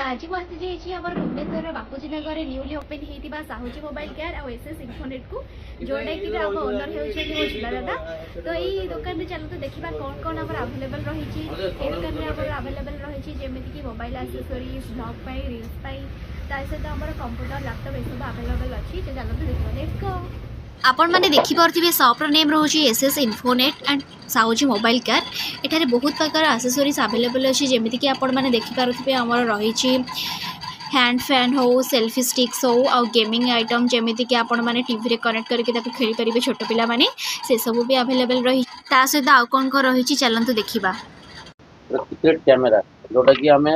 आज ମୁଁ ଆସିଯାଇଛି ଆମର ଭୁବନେଶ୍ୱର ବାପୁଜୀ ନଗରରେ ନ୍ୟୁଲି ଓପନ୍ ହେଇଥିବା ସାହୁଜୀ ମୋବାଇଲ କେୟାର ଆଉ ଏସଏସ୍ ଇନଫୋନେଟ୍ କୁ जोटा कि ଆମ ଓନର ହେଉଛନ୍ତି ମୋ ଝିଅ ଦାଦା। ତ ଏଇ ଦୋକାନରେ ଚାଲନ୍ତୁ ଦେଖିବା କ'ଣ ଆମର ଆଭେଲେବଲ୍ ରହିଛି। ଏଇ ଦୋକାନରେ ଆମର ଆଭେଲେବଲ୍ ରହିଛି ଯେମିତିକି ମୋବାଇଲ ଆକ୍ସେସରିଜ, ବ୍ଲଗ୍ ପାଇଁ, ରିଲ୍ସ ପାଇଁ, ତା ସହିତ ଆମର କମ୍ପ୍ୟୁଟର, ଲ୍ୟାପଟପ୍ ଏସବୁ ଆଭେଲେବଲ୍ ଅଛି। ତ ଚାଲନ୍ତୁ ଦେଖିବା, ଲେଟ୍ସ गो। आपण मैंने देखिपे सॉप्र नेम रोचे SS इनफोनेट and Sahuji mobile care. एठारे बहुत प्रकार एक्सेसरीज अवेलेबल अच्छी जमीक आपण मैंने देखिपे आमर रही हैंड फैन हो, सेल्फी स्टिक्स हो, आ गेमिंग आइटम जमीक कि आपण मैंने टीवी रे कनेक्ट करके खेली पारे छोट पिला माने से सब भी अवेलेबल रही। ता सहित आउ कौन कौन रही चलतु देखा। सिक्रेट कैमेरा जोटा कि आम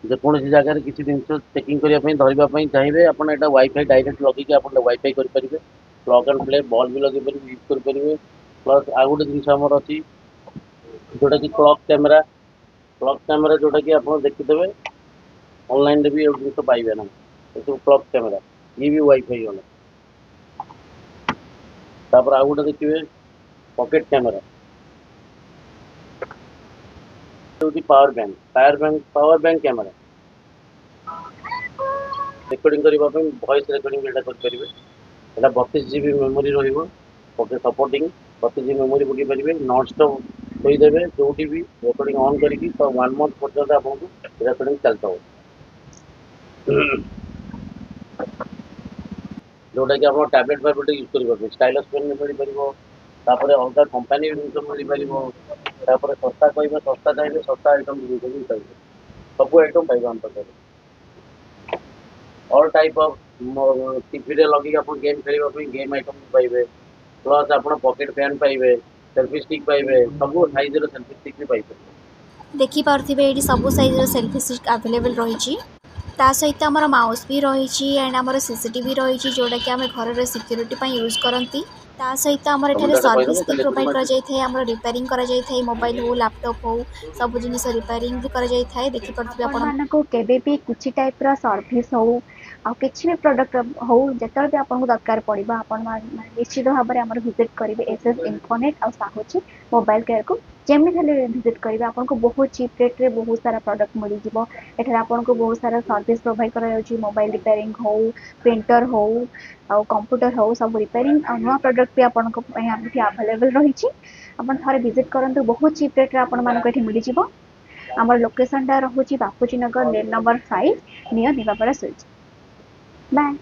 जेकोसी जगह किसी जिन चेकिंग करने धरवाई चाहिए आप वाईफाई डायरेक्ट लगे आप वाईफाई करेंगे। प्लग एंड प्ले बल भी लगे यूज करेंगे। प्लस आउ गोटे जिन अच्छी जोटा कि क्लॉक कैमेरा जोटा कि आप देखिदे ऑनलाइन भी जिन पाइबे ना ये क्लॉक कैमेरा ये भी वाईफाई वाला। तापर आउ गोटे देखिए pocket camera, power bank camera recording करने वॉइस रिकॉर्डिंग करेंगे। 32 GB मेमोरी रही सपोर्टिंग 32 GB मेमोरी पकई पारे नॉन स्टॉप थोदेवे जो भी रिकॉर्डिंग ऑन करके तो 1 मंथ पर्यटन आपको रिकॉर्डिंग चलता हो। जोटा कि आप टैबलेट फैबलेट यूज कर स्टाइलस पेन मिल पार अलग कंपानी मिल पार सस्ता कह सस्ता चाहिए सस्ता आइटम चाहिए सब आइटम पाइबा हम पाखे ऑल टाइप ऑफ टीवी रे लगे आप गेम खेलने गेम आइटम पाइबे। प्लस आप पॉकेट फैन पाइबे, सेल्फी स्टिक पाइबे, सब साइज सेल्फी स्टिक भी पाइबे। देखि पारथिबे एठी सब साइज सेल्फी स्टिक अवेलेबल रही। ता सहित आमर माउस भी रही एंड आमर सीसीटीवी रही जोटा कि आम घर सिक्योरिटी यूज करती। ता सहित आमर एठारे सर्विस भी प्रोवाइड कर जाय आमर रिपेयरिंग कर जाय मोबाइल हो, लैपटॉप हो, सब जिनिस रिपेयरिंग भी कर जाय। देखि परथि आपन को केबे भी किछि टाइप रा सर्विस हो आ किछि भी प्रोडक्ट हो जेतल भी आपन को दरकार पड़िबा आपन निश्चित भाव में आमर विजिट करेंगे एसएस इनफोनेट और साहुजी मोबाइल केयर को। जमी विजिट करेंगे आपन को बहुत चीप रेट रे बहुत सारा प्रोडक्ट मिल जिवो। एठारे आपन को बहुत सारा सर्विस प्रोवाइड कर जाउची मोबाइल रिपेयरिंग हो, प्रिंटर हो और कंप्यूटर हो, सब रिपेयरिंग और नवा प्रोडक्ट भी आपन को अवेलेबल रही। आपन थारे विजिट करंतु बहुत चीप रेट रे आपन मानको एठी मिल जिवो। हमर लोकेशन टा रहुची Bapuji Nagar lane number 5 near Niwapada switch. Bye.